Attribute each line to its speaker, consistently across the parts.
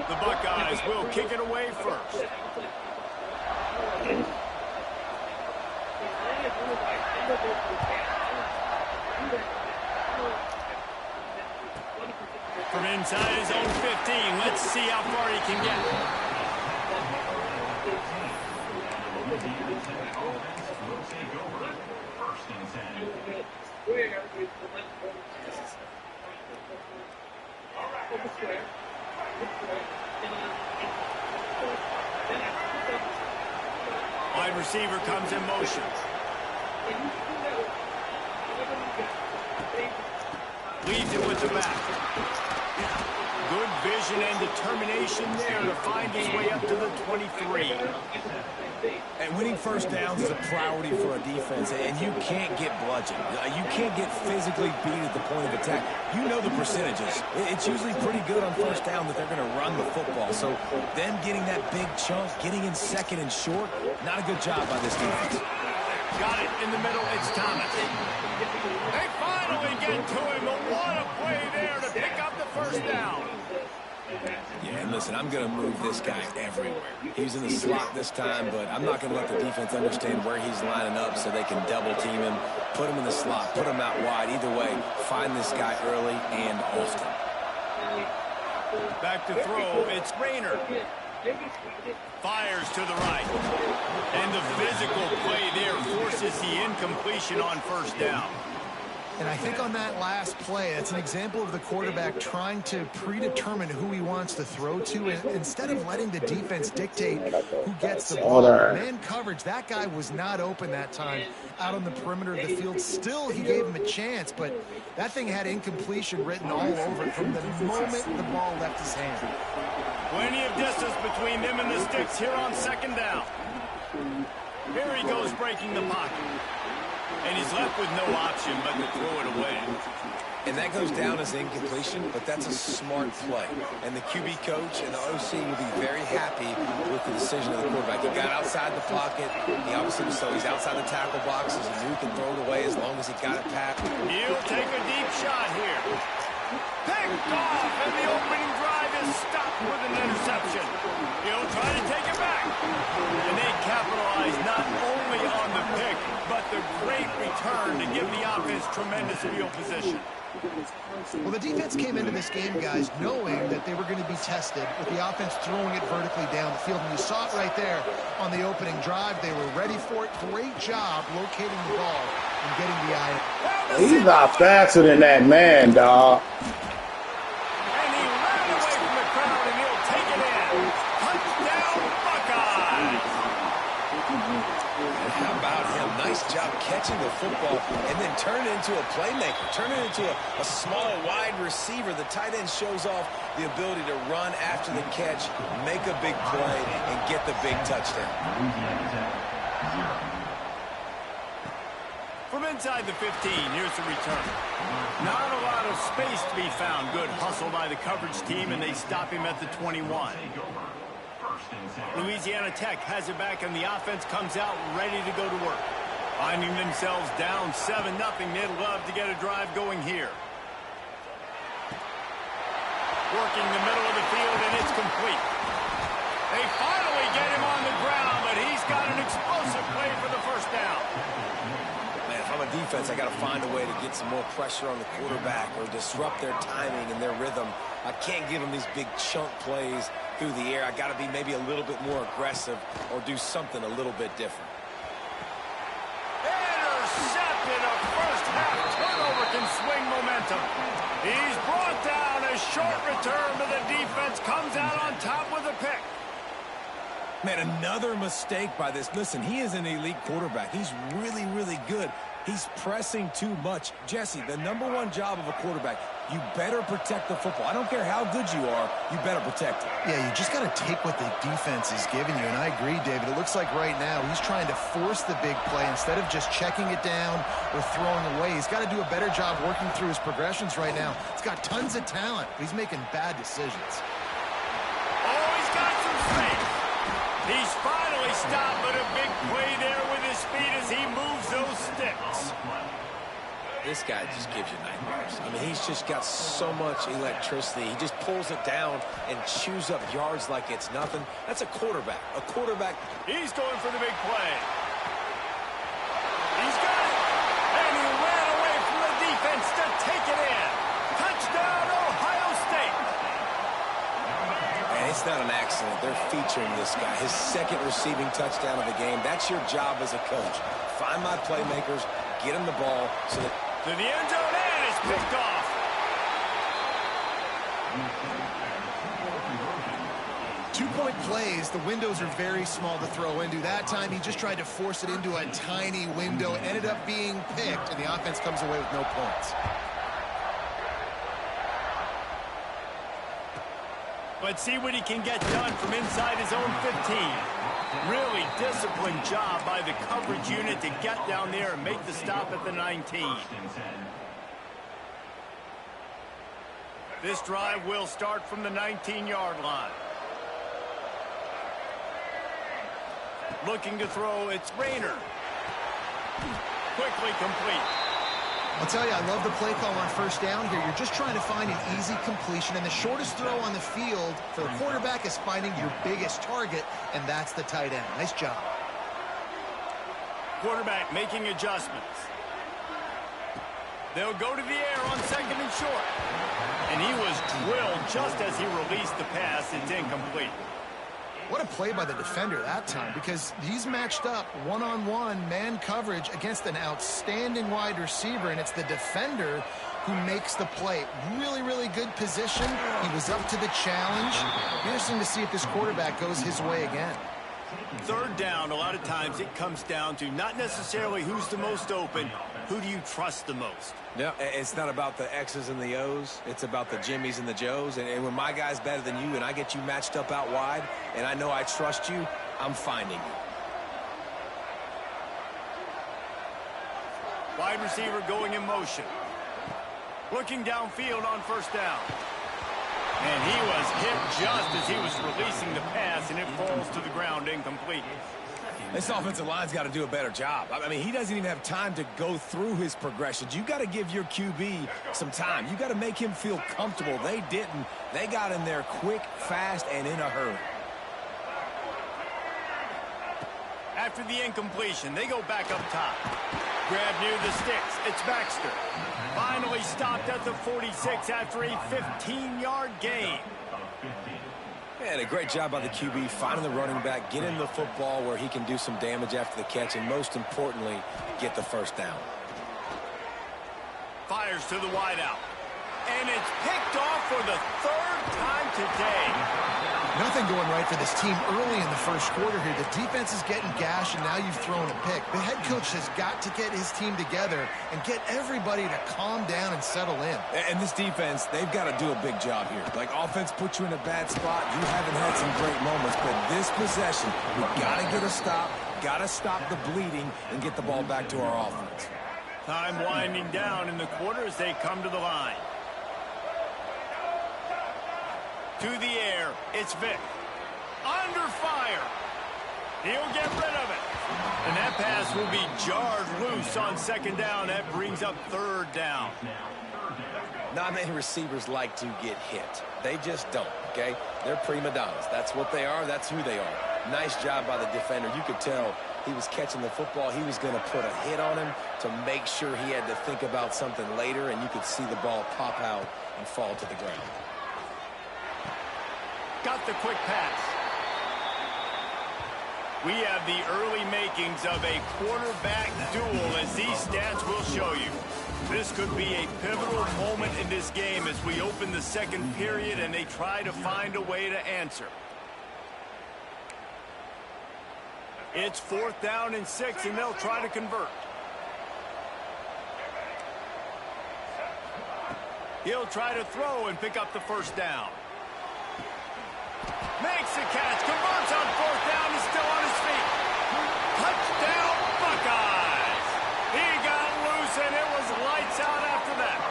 Speaker 1: The Buckeyes will kick it away first. From inside his own 15, let's see how far he can get. Wide receiver comes in motion. Leads it with the back. Good vision and determination there to find his way up to the 23.
Speaker 2: And winning first downs is a priority for a defense, and you can't get bludgeoned. You can't get physically beat at the point of attack. You know the percentages. It's usually pretty good on first down that they're going to run the football. So them getting that big chunk, getting in second and short, not a good job by this defense.
Speaker 1: Got it in the middle. It's Thomas. They finally get to him. What a play there to pick up the first down.
Speaker 2: Yeah, and listen, I'm going to move this guy everywhere. He's in the slot this time, but I'm not going to let the defense understand where he's lining up so they can double team him, put him in the slot, put him out wide. Either way, find this guy early and often.
Speaker 1: Back to throw. It's Rayner. Fires to the right. And the physical play there forces the incompletion on first down.
Speaker 3: And I think on that last play, it's an example of the quarterback trying to predetermine who he wants to throw to, and instead of letting the defense dictate who gets the ball. Man coverage, that guy was not open that time out on the perimeter of the field. Still, he gave him a chance, but that thing had incompletion written all over it from the moment the ball left his hand.
Speaker 1: Plenty of distance between them and the sticks here on second down. Here he goes breaking the pocket. And he's left with no option but to throw it away.
Speaker 2: And that goes down as incompletion, but that's a smart play. And the QB coach and the OC will be very happy with the decision of the quarterback. He got outside the pocket. He obviously so he's outside the tackle boxes. He knew he can throw it away as long as he got it past.
Speaker 1: He'll take a deep shot here. Picked off, and the opening drive is stopped with an interception. He'll try to take it back. And they capitalize not only on the pick, but the great return to give the offense tremendous field position.
Speaker 3: Well, the defense came into this game, guys, knowing that they were going to be tested with the offense throwing it vertically down the field. And you saw it right there on the opening drive. They were ready for it. Great job locating the ball and getting the eye.
Speaker 4: He's not faster than that man, dog.
Speaker 1: And he ran away from the crowd, and he'll take it in. Touchdown, Buckeyes!
Speaker 2: And how about him? Nice job catching the football and then turn it into a playmaker. Turn it into a small wide receiver. The tight end shows off the ability to run after the catch, make a big play, and get the big touchdown.
Speaker 1: From inside the 15, here's the return. Not a lot of space to be found. Good hustle by the coverage team, and they stop him at the 21. Louisiana Tech has it back, and the offense comes out ready to go to work. Finding themselves down 7-0, they'd love to get a drive going here. Working the middle of the field, and it's complete. They finally get him on the ground, but he's got an explosive play for the first down.
Speaker 2: Man, if I'm a defense, I got to find a way to get some more pressure on the quarterback or disrupt their timing and their rhythm. I can't give them these big chunk plays through the air. I got to be maybe a little bit more aggressive or do something a little bit different.
Speaker 1: Intercepted. A first half turnover can swing momentum. He's brought down. A short return to the defense comes out on top with a pick.
Speaker 2: Man, another mistake by this. Listen, he is an elite quarterback. He's really, really good. He's pressing too much. Jesse, the #1 job of a quarterback, you better protect the football. I don't care how good you are, you better protect it.
Speaker 3: Yeah, you just got to take what the defense is giving you, and I agree, David. It looks like right now he's trying to force the big play instead of just checking it down or throwing away. He's got to do a better job working through his progressions right now. He's got tons of talent, but he's making bad decisions.
Speaker 1: Oh, he's got some space. He's finally stopped, but a big play there with his speed is
Speaker 2: This guy just gives you nightmares. I mean, he's just got so much electricity. He just pulls it down and chews up yards like it's nothing. That's a quarterback. A quarterback.
Speaker 1: He's going for the big play. He's got it. And he ran away from the defense to take it in. Touchdown, Ohio State.
Speaker 2: And it's not an accident. They're featuring this guy. His second receiving touchdown of the game. That's your job as a coach. Find my playmakers, get him the ball so that...
Speaker 1: To the end zone, and it's picked off.
Speaker 3: Two-point plays, the windows are very small to throw into. That time, he just tried to force it into a tiny window. Ended up being picked, and the offense comes away with no points.
Speaker 1: But see what he can get done from inside his own 15. Really disciplined job by the coverage unit to get down there and make the stop at the 19. This drive will start from the 19-yard line. Looking to throw, it's Rayner. Quickly complete.
Speaker 3: I'll tell you, I love the play call on first down here. You're just trying to find an easy completion, and the shortest throw on the field for the quarterback is finding your biggest target, and that's the tight end. Nice job.
Speaker 1: Quarterback making adjustments. They'll go to the air on second and short. And he was drilled just as he released the pass. It's incomplete.
Speaker 3: What a play by the defender that time, because he's matched up one-on-one man coverage against an outstanding wide receiver, and it's the defender who makes the play. Really, really good position. He was up to the challenge. Interesting to see if this quarterback goes his way again.
Speaker 1: Third down, a lot of times it comes down to not necessarily who's the most open, who do you trust the most?
Speaker 2: No, it's not about the X's and the O's. It's about the Jimmys and the Joes. And when my guy's better than you and I get you matched up out wide and I know I trust you, I'm finding you.
Speaker 1: Wide receiver going in motion. Looking downfield on first down. And he was hit just as he was releasing the pass, and it falls to the ground incomplete.
Speaker 2: This offensive line's got to do a better job. I mean, he doesn't even have time to go through his progressions. You got to give your QB some time. You got to make him feel comfortable. They didn't. They got in there quick, fast, and in a hurry.
Speaker 1: After the incompletion, they go back up top. Grab near the sticks. It's Baxter. Finally stopped at the 46 after a 15-yard gain.
Speaker 2: And a great job by the QB finding the running back, get him the football where he can do some damage after the catch, and most importantly, get the first down.
Speaker 1: Fires to the wideout. And it's picked off for the third time today.
Speaker 3: Nothing going right for this team early in the first quarter here. The defense is getting gashed, and now you've thrown a pick. The head coach has got to get his team together and get everybody to calm down and settle in.
Speaker 2: And this defense, they've got to do a big job here. Like, offense put you in a bad spot. You haven't had some great moments, but this possession, we've got to get a stop, got to stop the bleeding, and get the ball back to our offense.
Speaker 1: Time winding down in the quarter as they come to the line. To the air, it's Vick. Under fire. He'll get rid of it. And that pass will be jarred loose on second down. That brings up third down.
Speaker 2: Not many receivers like to get hit. They just don't, okay? They're prima donnas. That's what they are. That's who they are. Nice job by the defender. You could tell he was catching the football. He was going to put a hit on him to make sure he had to think about something later, and you could see the ball pop out and fall to the ground.
Speaker 1: Got the quick pass. We have the early makings of a quarterback duel, as these stats will show you. This could be a pivotal moment in this game as we open the second period and they try to find a way to answer. It's 4th down and 6, and they'll try to convert. He'll try to throw and pick up the first down. Makes the catch, converts on 4th down, he's still on his feet. Touchdown, Buckeyes! He got loose, and it was lights out after that.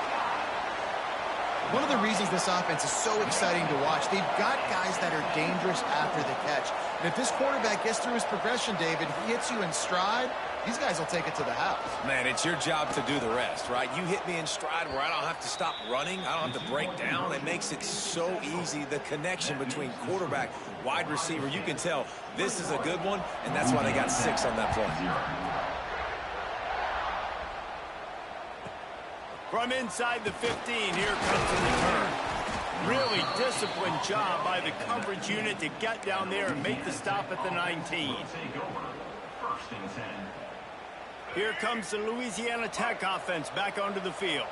Speaker 3: One of the reasons this offense is so exciting to watch, they've got guys that are dangerous after the catch. And if this quarterback gets through his progression, David, he hits you in stride, these guys will take it to the house.
Speaker 2: Man, it's your job to do the rest, right? You hit me in stride where I don't have to stop running. I don't have to break down. It makes it so easy. The connection between quarterback, wide receiver, you can tell this is a good one, and that's why they got 6 on that play.
Speaker 1: From inside the 15, here comes the return. Really disciplined job by the coverage unit to get down there and make the stop at the 19. Here comes the Louisiana Tech offense back onto the field.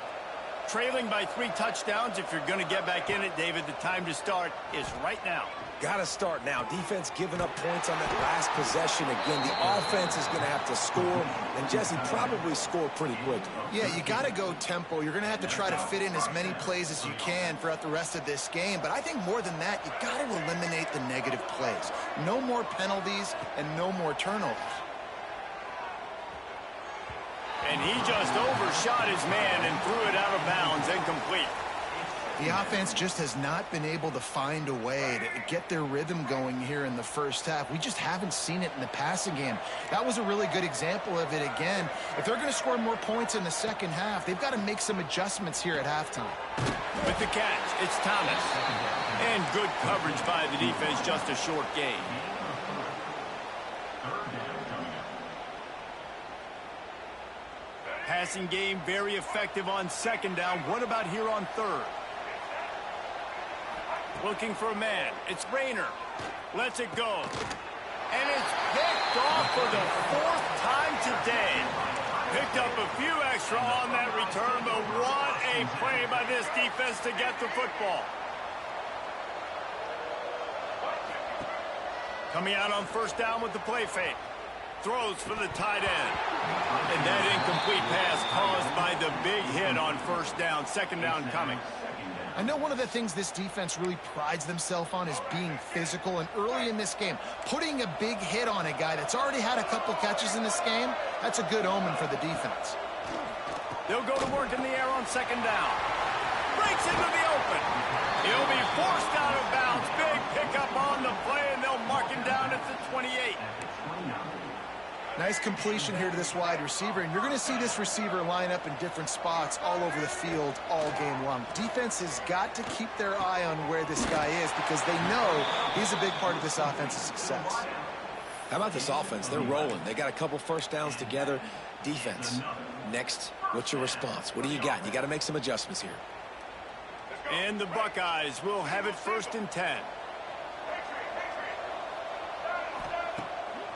Speaker 1: Trailing by 3 touchdowns. If you're going to get back in it, David, the time to start is right now.
Speaker 2: Got to start now. Defense giving up points on that last possession. Again, the offense is going to have to score, and Jesse probably score pretty quickly.
Speaker 3: Yeah, you got to go tempo. You're going to have to try to fit in as many plays as you can throughout the rest of this game. But I think more than that, you got to eliminate the negative plays. No more penalties and no more turnovers.
Speaker 1: And he just overshot his man and threw it out of bounds, incomplete.
Speaker 3: The offense just has not been able to find a way to get their rhythm going here in the first half. We just haven't seen it in the passing game. That was a really good example of it again. If they're going to score more points in the second half, they've got to make some adjustments here at halftime.
Speaker 1: With the catch, it's Thomas. And good coverage by the defense, just a short gain. Passing game very effective on second down. What about here on third? Looking for a man. It's Rayner. Lets it go. And it's picked off for the 4th time today. Picked up a few extra on that return, but what a play by this defense to get the football. Coming out on first down with the play fake. Throws for the tight end. And that incomplete pass caused by the big hit on first down. Second down coming.
Speaker 3: I know one of the things this defense really prides themselves on is being physical, and early in this game, putting a big hit on a guy that's already had a couple catches in this game, that's a good omen for the defense.
Speaker 1: They'll go to work in the air on second down. Breaks into the open. He'll be forced out of bounds. Big pickup on the play, and they'll mark him down at the 28.
Speaker 3: Nice completion here to this wide receiver, and you're going to see this receiver line up in different spots all over the field all game long. Defense has got to keep their eye on where this guy is because they know he's a big part of this offense's success.
Speaker 2: How about this offense? They're rolling. They got a couple first downs together. Defense, next, what's your response? What do you got? You got to make some adjustments here.
Speaker 1: And the Buckeyes will have it 1st and 10.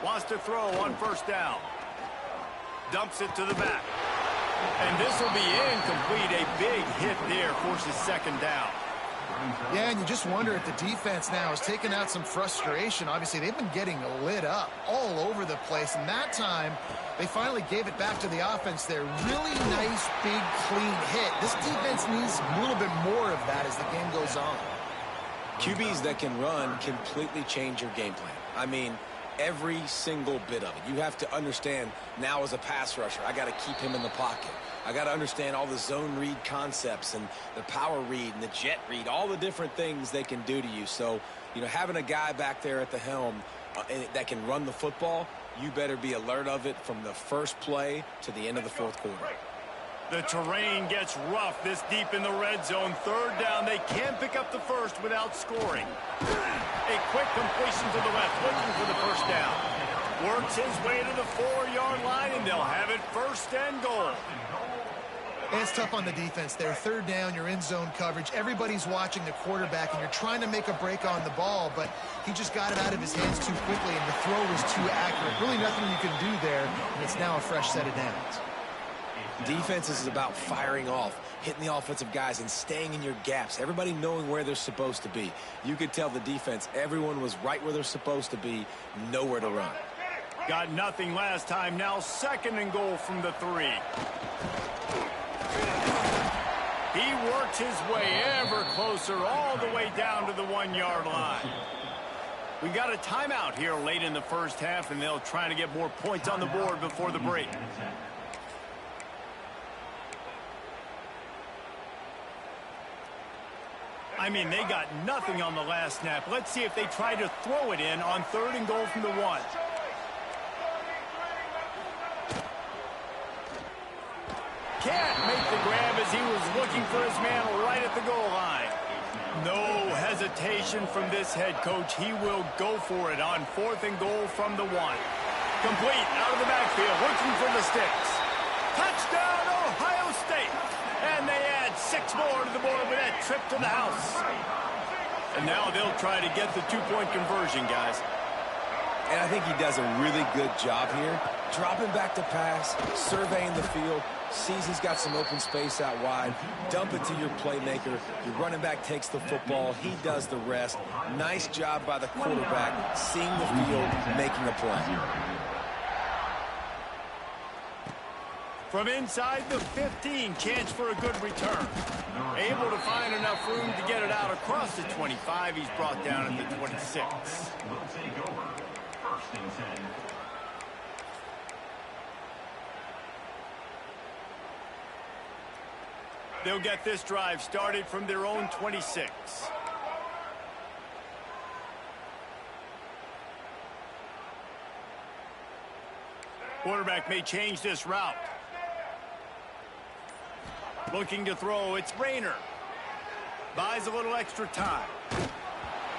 Speaker 1: Wants to throw on first down. Dumps it to the back. And this will be incomplete. A big hit there forces second down.
Speaker 3: Yeah, and you just wonder if the defense now has taken out some frustration. Obviously, they've been getting lit up all over the place. And that time, they finally gave it back to the offense there. Really nice, big, clean hit. This defense needs a little bit more of that as the game goes on.
Speaker 2: QBs that can run completely change your game plan. I mean, every single bit of it. You have to understand now as a pass rusher, I got to keep him in the pocket. I got to understand all the zone read concepts and the power read and the jet read, all the different things they can do to you. So, you know, having a guy back there at the helm that can run the football, you better be alert of it from the first play to the end of the 4th quarter.
Speaker 1: The terrain gets rough this deep in the red zone. Third down, they can't pick up the first without scoring. A quick completion to the left, looking for the first down. Works his way to the 4-yard line, and they'll have it 1st and goal.
Speaker 3: And it's tough on the defense there. Third down, you're in zone coverage. Everybody's watching the quarterback, and you're trying to make a break on the ball, but he just got it out of his hands too quickly, and the throw was too accurate. Really nothing you can do there, and it's now a fresh set of downs.
Speaker 2: Defense is about firing off, hitting the offensive guys, and staying in your gaps. Everybody knowing where they're supposed to be. You could tell the defense, everyone was right where they're supposed to be, nowhere to run.
Speaker 1: Got nothing last time. Now 2nd and goal from the 3. He worked his way ever closer all the way down to the 1-yard line. We got a timeout here late in the first half, and they'll try to get more points on the board before the break. I mean, they got nothing on the last snap. Let's see if they try to throw it in on 3rd and goal from the 1. Can't make the grab as he was looking for his man right at the goal line. No hesitation from this head coach. He will go for it on 4th and goal from the 1. Complete out of the backfield, looking for the sticks. Touchdown, Ohio State. And they add 6 more to the board with that trip to the house. And now they'll try to get the 2-point conversion, guys.
Speaker 2: And I think he does a really good job here. Dropping back to pass, surveying the field, sees he's got some open space out wide, dump it to your playmaker. Your running back takes the football. He does the rest. Nice job by the quarterback, seeing the field, making a play.
Speaker 1: From inside the 15, chance for a good return. Able to find enough room to get it out across the 25. He's brought down at the 26. They'll get this drive started from their own 26. Quarterback may change this route. Looking to throw, it's Rayner. Buys a little extra time.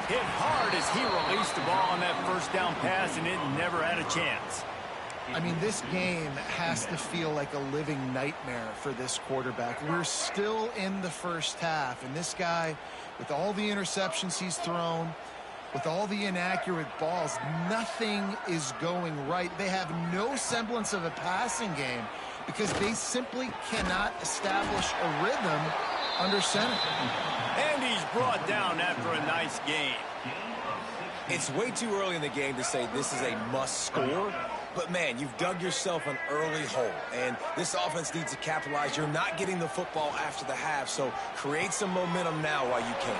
Speaker 1: Hit hard as he released the ball on that first down pass, and it never had a chance.
Speaker 3: I mean, this game has to feel like a living nightmare for this quarterback. We're still in the first half, and this guy, with all the interceptions he's thrown, with all the inaccurate balls, nothing is going right. They have no semblance of a passing game because they simply cannot establish a rhythm under center.
Speaker 1: And he's brought down after a nice game.
Speaker 2: It's way too early in the game to say this is a must score. But, man, you've dug yourself an early hole, and this offense needs to capitalize. You're not getting the football after the half, so create some momentum now while you can.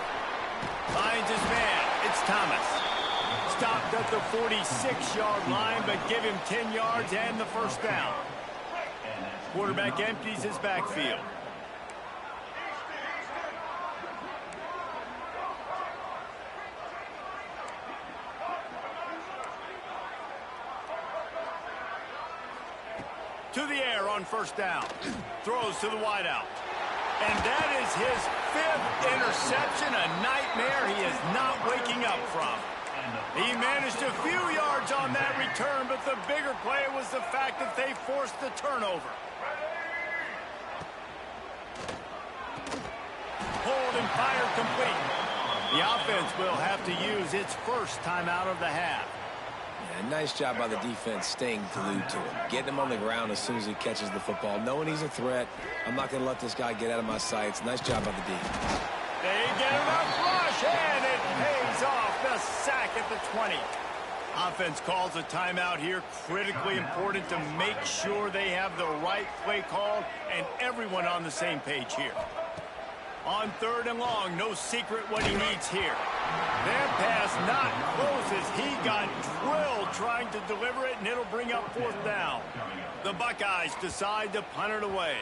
Speaker 1: Finds his man. It's Thomas. Stopped at the 46-yard line, but give him 10 yards and the first down. Quarterback empties his backfield. To the air on first down. Throws to the wideout. And that is his 5th interception, a nightmare he is not waking up from. He managed a few yards on that return, but the bigger play was the fact that they forced the turnover. Hold and fire complete. The offense will have to use its first timeout of the half.
Speaker 2: Yeah, nice job by the defense staying glued to him. Getting him on the ground as soon as he catches the football. Knowing he's a threat. I'm not going to let this guy get out of my sights. Nice job by the D.
Speaker 1: They get enough rush, and it pays off. The sack at the 20. Offense calls a timeout here. Critically important to make sure they have the right play call and everyone on the same page here. On 3rd and long, no secret what he needs here. That pass not close as he got drilled trying to deliver it, and it'll bring up 4th down. The Buckeyes decide to punt it away.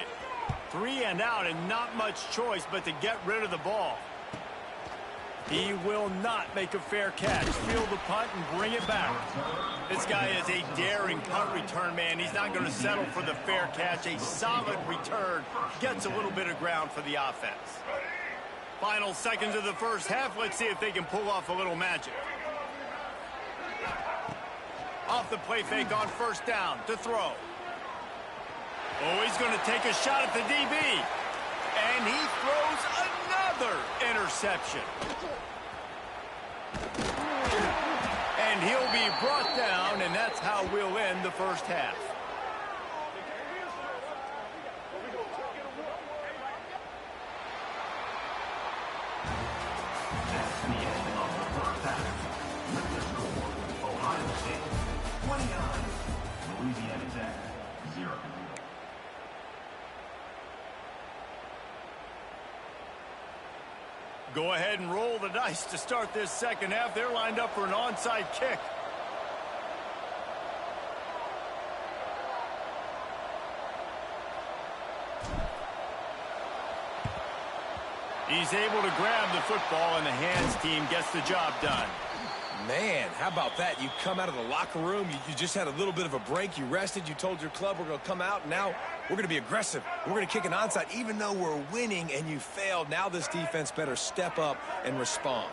Speaker 1: 3 and out, and not much choice but to get rid of the ball. He will not make a fair catch. Field the punt and bring it back. This guy is a daring punt return man. He's not going to settle for the fair catch. A solid return gets a little bit of ground for the offense. Final seconds of the first half. Let's see if they can pull off a little magic. Off the play fake on first down to throw. Oh, he's going to take a shot at the DB. And he throws another interception. And he'll be brought down, and that's how we'll end the first half.
Speaker 5: That's the end of the first half. With the score, Ohio State 29, Louisiana Tech 0.
Speaker 1: Go ahead and roll the dice to start this second half. They're lined up for an onside kick. He's able to grab the football, and the hands team gets the job done.
Speaker 2: Man, how about that? You come out of the locker room, you just had a little bit of a break, you rested, you told your club we're going to come out, and now we're going to be aggressive. We're going to kick an onside, even though we're winning and you failed. Now this defense better step up and respond.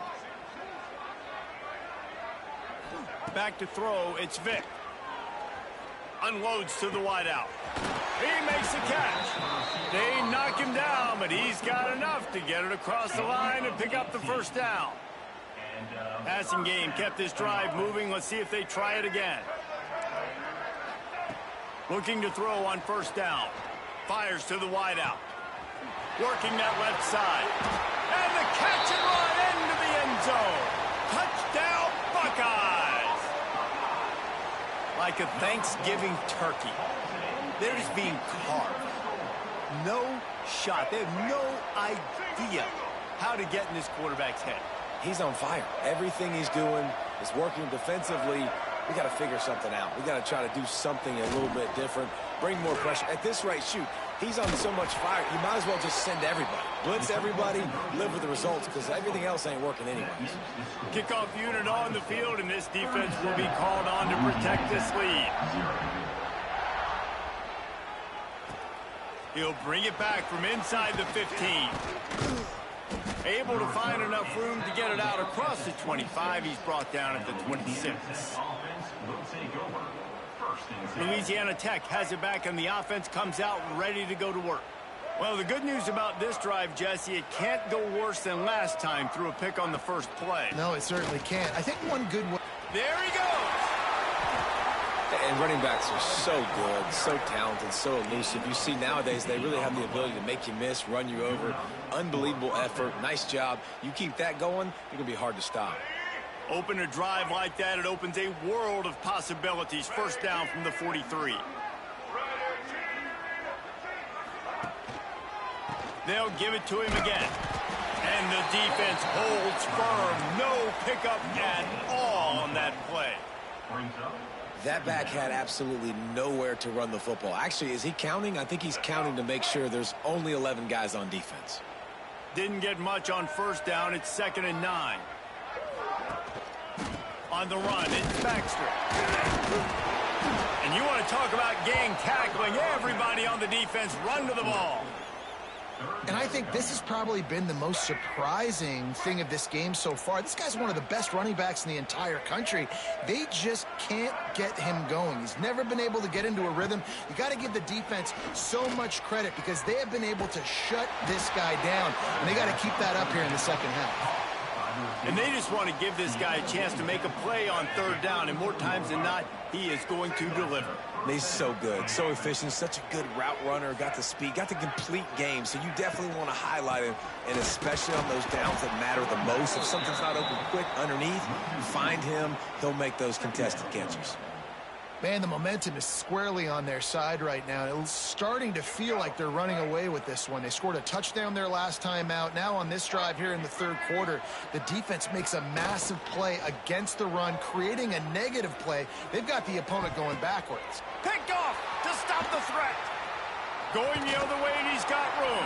Speaker 1: Back to throw, it's Vick. Unloads to the wideout. He makes the catch. They knock him down, but he's got enough to get it across the line and pick up the first down. Passing game kept this drive moving. Let's see if they try it again. Looking to throw on first down. Fires to the wideout. Working that left side. And the catch and run into the end zone. Touchdown, Buckeyes! Like a Thanksgiving turkey. They're just being carved. No shot. They have no idea how to get in this quarterback's head.
Speaker 2: He's on fire. Everything he's doing is working defensively. We got to figure something out. We got to try to do something a little bit different. Bring more pressure. At this rate, shoot, he's on so much fire, you might as well just send everybody. Blitz everybody, live with the results, because everything else ain't working anyways.
Speaker 1: Kickoff unit on the field, and this defense will be called on to protect this lead. He'll bring it back from inside the 15. Able to find enough room to get it out across the 25. He's brought down at the 26. Louisiana Tech has it back, and the offense comes out ready to go to work. Well, the good news about this drive, Jesse, it can't go worse than last time through a pick on the first play.
Speaker 3: No, it certainly can't. I think one good one.
Speaker 1: There he goes!
Speaker 2: And running backs are so good, so talented, so elusive. You see nowadays they really have the ability to make you miss, run you over. Unbelievable effort. Nice job. You keep that going, you're going to be hard to stop.
Speaker 1: Open a drive like that, it opens a world of possibilities. First down from the 43. They'll give it to him again. And the defense holds firm. No pickup at all on that play.
Speaker 2: That back had absolutely nowhere to run the football. Actually, is he counting? I think he's counting to make sure there's only 11 guys on defense.
Speaker 1: Didn't get much on first down. It's 2nd and 9. On the run, it's Baxter. And you want to talk about gang tackling. Everybody on the defense run to the ball.
Speaker 3: And I think this has probably been the most surprising thing of this game so far. This guy's one of the best running backs in the entire country. They just can't get him going. He's never been able to get into a rhythm. You got to give the defense so much credit because they have been able to shut this guy down. And they got to keep that up here in the second half.
Speaker 1: And they just want to give this guy a chance to make a play on third down. And more times than not, he is going to deliver.
Speaker 2: He's so good, so efficient, such a good route runner, got the speed, got the complete game. So you definitely want to highlight him, and especially on those downs that matter the most. If something's not open quick underneath, find him, he'll make those contested catches.
Speaker 3: Man, the momentum is squarely on their side right now. It's starting to feel like they're running away with this one. They scored a touchdown their last time out. Now on this drive here in the third quarter, the defense makes a massive play against the run, creating a negative play. They've got the opponent going backwards.
Speaker 1: Picked off to stop the threat. Going the other way, and he's got room.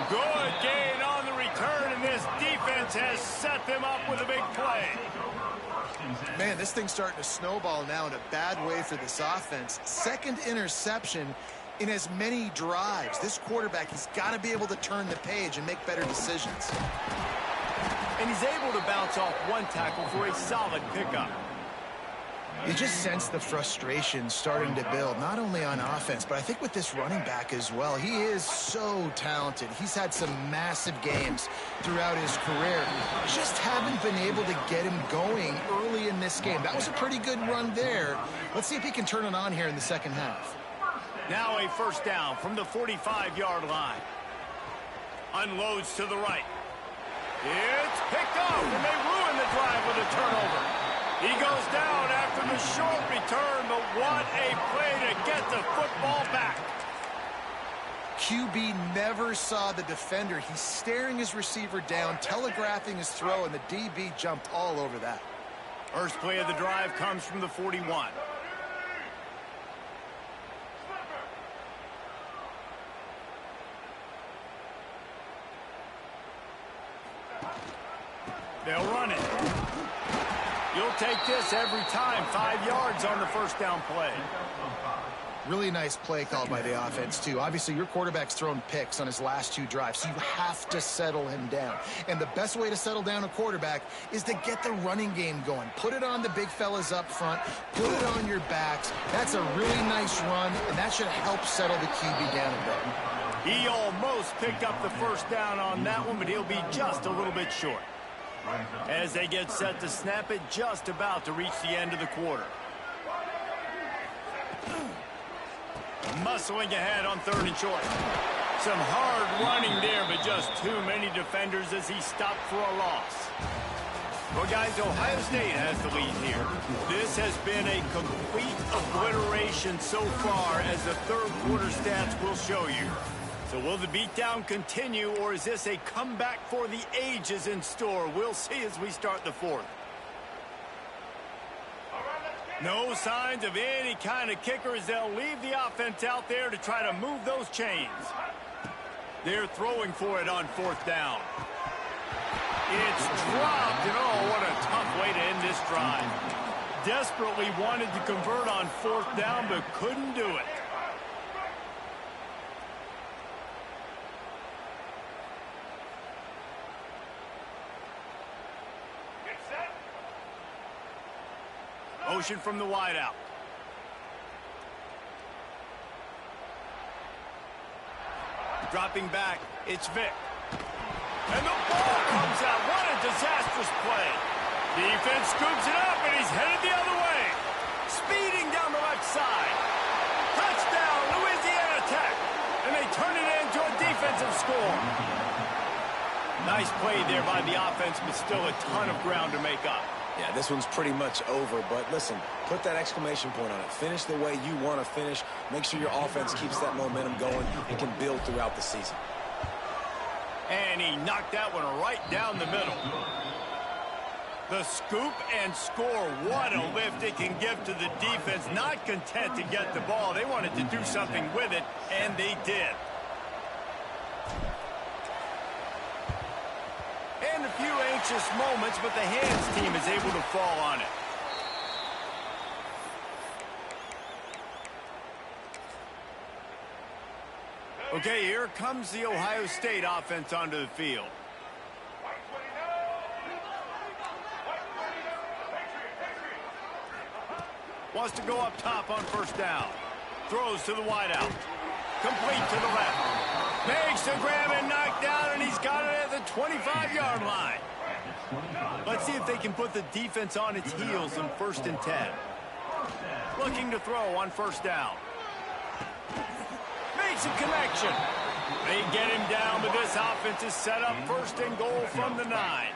Speaker 1: Good gain on the return, and this defense has set them up with a big play.
Speaker 3: Man, this thing's starting to snowball now in a bad way for this offense. Second interception in as many drives. This quarterback, he's got to be able to turn the page and make better decisions.
Speaker 1: And he's able to bounce off one tackle for a solid pickup.
Speaker 3: You just sense the frustration starting to build, not only on offense, but I think with this running back as well. He is so talented. He's had some massive games throughout his career. Just haven't been able to get him going early in this game. That was a pretty good run there. Let's see if he can turn it on here in the second half.
Speaker 1: Now a first down from the 45-yard line. Unloads to the right. It's picked off, and they ruin the drive with a turnover. He goes down after the short return, but what a play to get the football back.
Speaker 3: QB never saw the defender. He's staring his receiver down, telegraphing his throw, and the DB jumped all over that.
Speaker 1: First play of the drive comes from the 41. They'll run it. You'll take this every time. 5 yards on the first down play.
Speaker 3: Really nice play called by the offense, too. Obviously, your quarterback's thrown picks on his last 2 drives, so you have to settle him down. And the best way to settle down a quarterback is to get the running game going. Put it on the big fellas up front. Put it on your backs. That's a really nice run, and that should help settle the QB down a bit.
Speaker 1: He almost picked up the first down on that one, but he'll be just a little bit short. As they get set to snap it, just about to reach the end of the quarter. Muscling ahead on 3rd and short. Some hard running there, but just too many defenders as he stopped for a loss. Well, guys, Ohio State has the lead here. This has been a complete obliteration so far, as the 3rd quarter stats will show you. So will the beatdown continue, or is this a comeback for the ages in store? We'll see as we start the 4th. No signs of any kind of kicker as they'll leave the offense out there to try to move those chains. They're throwing for it on 4th down. It's dropped, and oh, what a tough way to end this drive. Desperately wanted to convert on 4th down, but couldn't do it. Motion from the wideout. Dropping back, it's Vick. And the ball comes out. What a disastrous play. Defense scoops it up, and he's headed the other way. Speeding down the left side. Touchdown, Louisiana Tech. And they turn it into a defensive score. Nice play there by the offense, but still a ton of ground to make up.
Speaker 2: Yeah, this one's pretty much over, but listen, put that exclamation point on it. Finish the way you want to finish. Make sure your offense keeps that momentum going and can build throughout the season.
Speaker 1: And he knocked that one right down the middle. The scoop and score, what a lift it can give to the defense. Not content to get the ball. They wanted to do something with it, and they did. And a few anxious moments, but the hands team is able to fall on it. Okay, here comes the Ohio State offense onto the field. Wants to go up top on 1st down. Throws to the wideout. Complete to the left. Makes the grab and knock down, and he's got it at the 25-yard line. Let's see if they can put the defense on its heels in 1st and 10. Looking to throw on 1st down. Makes a connection. They get him down, but this offense is set up 1st and goal from the 9.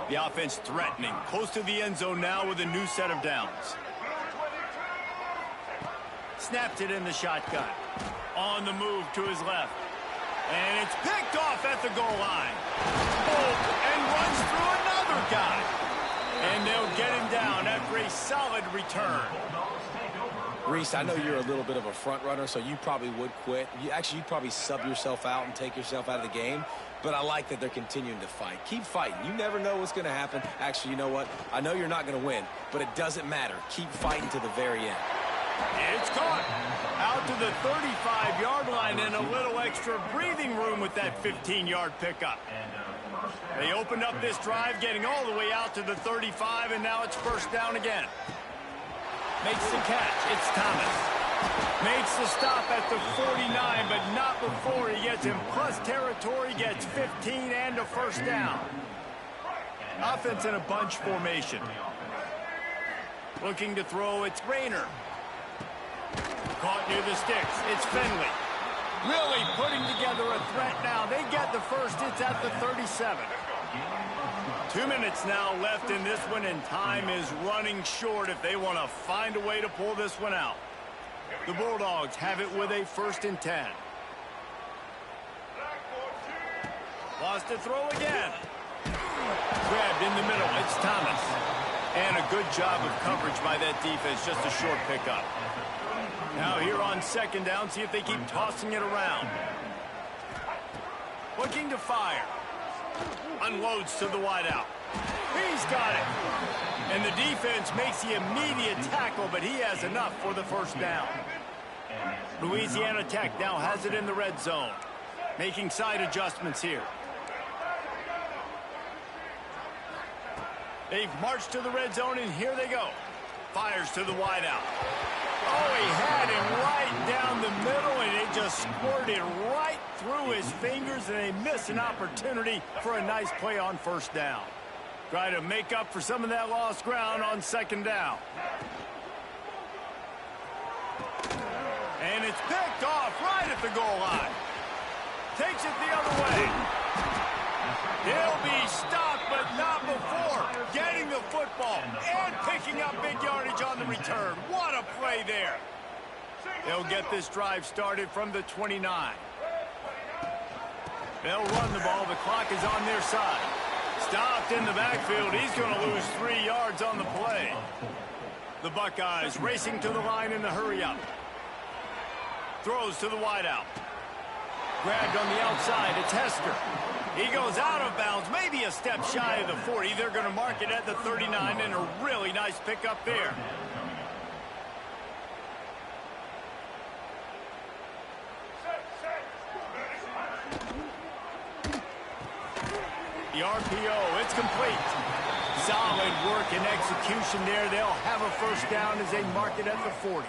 Speaker 1: The offense threatening, close to the end zone now with a new set of downs. Snapped it in the shotgun. On the move to his left. And it's picked off at the goal line. And runs through another guy. And they'll get him down after a solid return.
Speaker 2: Reese, I know you're a little bit of a front runner, so you probably would quit. You'd probably sub yourself out and take yourself out of the game. But I like that they're continuing to fight. Keep fighting. You never know what's going to happen. Actually, you know what? I know you're not going to win, but it doesn't matter. Keep fighting to the very end.
Speaker 1: It's caught. Out to the 35-yard line and a little extra breathing room with that 15-yard pickup. They opened up this drive, getting all the way out to the 35, and now it's 1st down again. Makes the catch. It's Thomas. Makes the stop at the 49, but not before he gets in plus territory, gets 15 and a 1st down. Offense in a bunch formation. Looking to throw, it's Rayner. Caught near the sticks. It's Finley. Really putting together a threat now. They get the first. It's at the 37. 2 minutes now left in this one, and time is running short if they want to find a way to pull this one out. The Bulldogs have it with a 1st and 10. Lost to throw again. Grabbed in the middle. It's Thomas. And a good job of coverage by that defense. Just a short pickup. Now here on 2nd down, see if they keep tossing it around. Looking to fire. Unloads to the wideout. He's got it. And the defense makes the immediate tackle, but he has enough for the first down. Louisiana Tech now has it in the red zone. Making side adjustments here. They've marched to the red zone, and here they go. Fires to the wideout. Oh, he had him right down the middle, and it just squirted right through his fingers, and they miss an opportunity for a nice play on first down. Try to make up for some of that lost ground on second down. And it's picked off right at the goal line. Takes it the other way. He'll be stopped, but not before getting the football and picking up big yardage on the return. What a play there. They'll get this drive started from the 29. They'll run the ball. The clock is on their side. Stopped in the backfield. He's going to lose 3 yards on the play. The Buckeyes racing to the line in the hurry-up. Throws to the wideout. Grabbed on the outside. It's Hester. He goes out of bounds, maybe a step shy of the 40. They're going to mark it at the 39, and a really nice pickup there. The RPO, it's complete. Solid work and execution there. They'll have a first down as they mark it at the 40.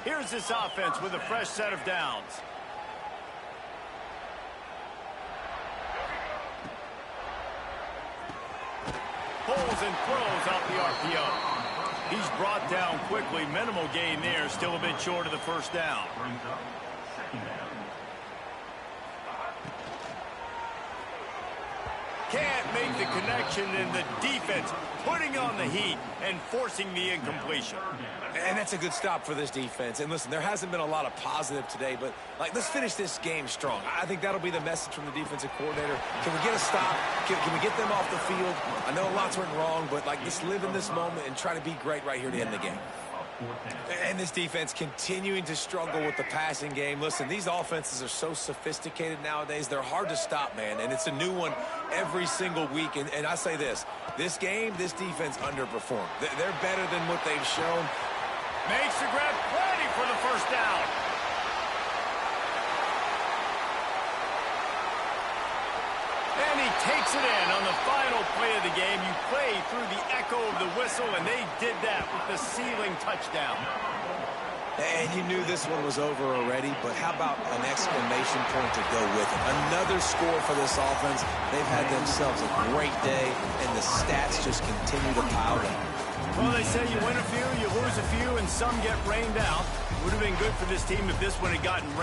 Speaker 1: Here's this offense with a fresh set of downs. Pulls and throws out the RPO. He's brought down quickly. Minimal gain there. Still a bit short of the first down. Can't make the connection, and the defense putting on the heat and forcing the incompletion.
Speaker 2: And that's a good stop for this defense. And listen, there hasn't been a lot of positive today, but let's finish this game strong. I think that'll be the message from the defensive coordinator. Can we get a stop? Can we get them off the field? I know lots went wrong, but just live in this moment and try to be great right here to end the game. And this defense continuing to struggle with the passing game. Listen, these offenses are so sophisticated nowadays. They're hard to stop, man, and it's a new one every single week. And I say this game, this defense underperformed. They're better than what they've shown.
Speaker 1: Makes the grab, plenty for the first down. And he takes it in on the final play of the game. You play through the echo of the whistle, and they did that with the ceiling touchdown.
Speaker 2: And you knew this one was over already, but how about an exclamation point to go with it? Another score for this offense. They've had themselves a great day, and the stats just continue to pile up.
Speaker 1: Well, they say you win a few, you lose a few, and some get rained out. Would have been good for this team if this one had gotten rained